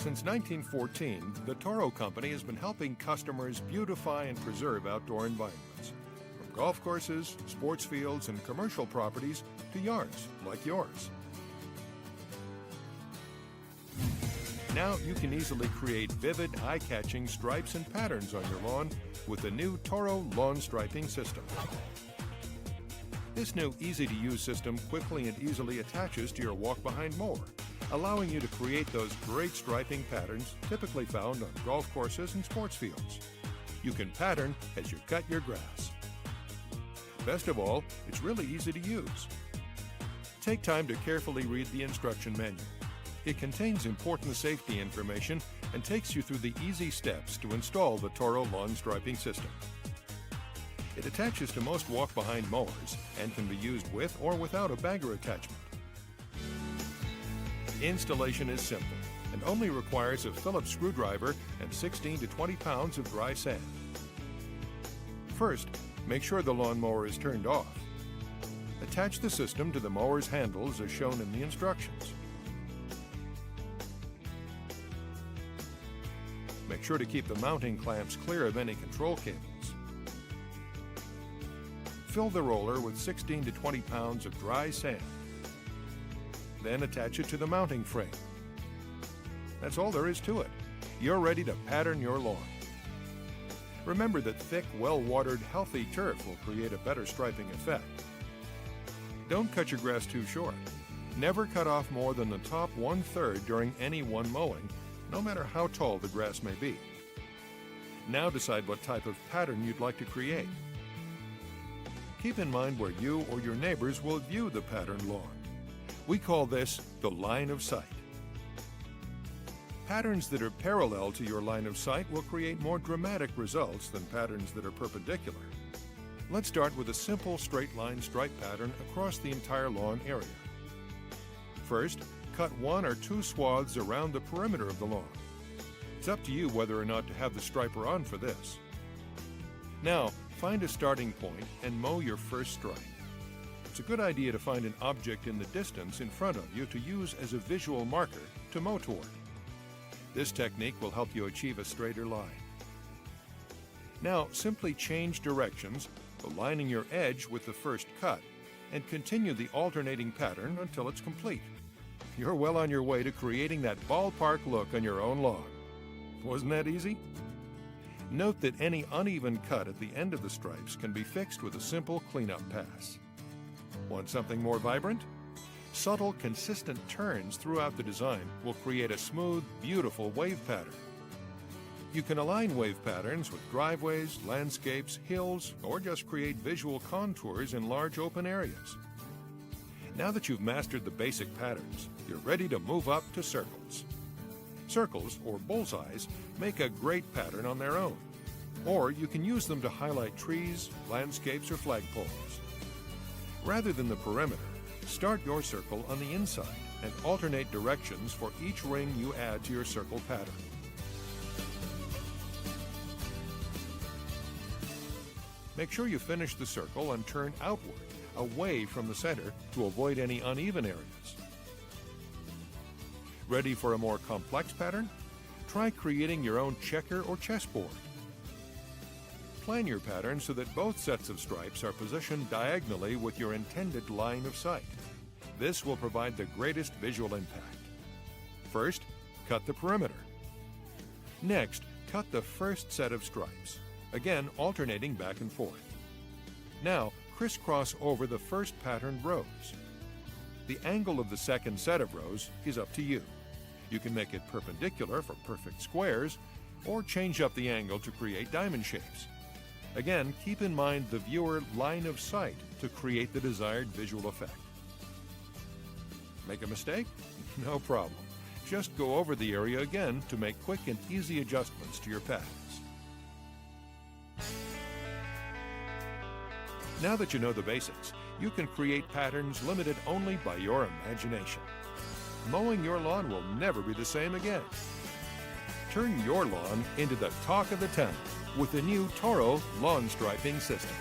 Since 1914, the Toro company has been helping customers beautify and preserve outdoor environments. From golf courses, sports fields, and commercial properties to yards like yours. Now you can easily create vivid, eye-catching stripes and patterns on your lawn with the new Toro lawn striping system. This new easy-to-use system quickly and easily attaches to your walk-behind mower, allowing you to create those great striping patterns typically found on golf courses and sports fields. You can pattern as you cut your grass. Best of all, it's really easy to use. Take time to carefully read the instruction manual. It contains important safety information and takes you through the easy steps to install the Toro lawn striping system. It attaches to most walk-behind mowers and can be used with or without a bagger attachment. Installation is simple and only requires a Phillips screwdriver and 16 to 20 pounds of dry sand. First, make sure the lawnmower is turned off. Attach the system to the mower's handles as shown in the instructions. Make sure to keep the mounting clamps clear of any control cables. Fill the roller with 16 to 20 pounds of dry sand. Then attach it to the mounting frame. That's all there is to it. You're ready to pattern your lawn. Remember that thick, well-watered, healthy turf will create a better striping effect. Don't cut your grass too short. Never cut off more than the top 1/3 during any one mowing, no matter how tall the grass may be. Now decide what type of pattern you'd like to create. Keep in mind where you or your neighbors will view the patterned lawn. We call this the line of sight. Patterns that are parallel to your line of sight will create more dramatic results than patterns that are perpendicular. Let's start with a simple straight line stripe pattern across the entire lawn area. First, cut 1 or 2 swaths around the perimeter of the lawn. It's up to you whether or not to have the striper on for this. Now, find a starting point and mow your first stripe. It's a good idea to find an object in the distance in front of you to use as a visual marker to mow toward. This technique will help you achieve a straighter line. Now, simply change directions, aligning your edge with the first cut, and continue the alternating pattern until it's complete. You're well on your way to creating that ballpark look on your own lawn. Wasn't that easy? Note that any uneven cut at the end of the stripes can be fixed with a simple cleanup pass. Want something more vibrant? Subtle, consistent turns throughout the design will create a smooth, beautiful wave pattern. You can align wave patterns with driveways, landscapes, hills, or just create visual contours in large open areas. Now that you've mastered the basic patterns, you're ready to move up to circles. Circles, or bullseyes, make a great pattern on their own. Or you can use them to highlight trees, landscapes, or flagpoles. Rather than the perimeter, start your circle on the inside and alternate directions for each ring you add to your circle pattern. Make sure you finish the circle and turn outward, away from the center, to avoid any uneven areas. Ready for a more complex pattern? Try creating your own checker or chessboard. Plan your pattern so that both sets of stripes are positioned diagonally with your intended line of sight. This will provide the greatest visual impact. First, cut the perimeter. Next, cut the first set of stripes, again alternating back and forth. Now, crisscross over the first patterned rows. The angle of the second set of rows is up to you. You can make it perpendicular for perfect squares, or change up the angle to create diamond shapes. Again, keep in mind the viewer line of sight to create the desired visual effect. Make a mistake? No problem. Just go over the area again to make quick and easy adjustments to your patterns. Now that you know the basics, you can create patterns limited only by your imagination. Mowing your lawn will never be the same again. Turn your lawn into the talk of the town with the new Toro lawn striping system.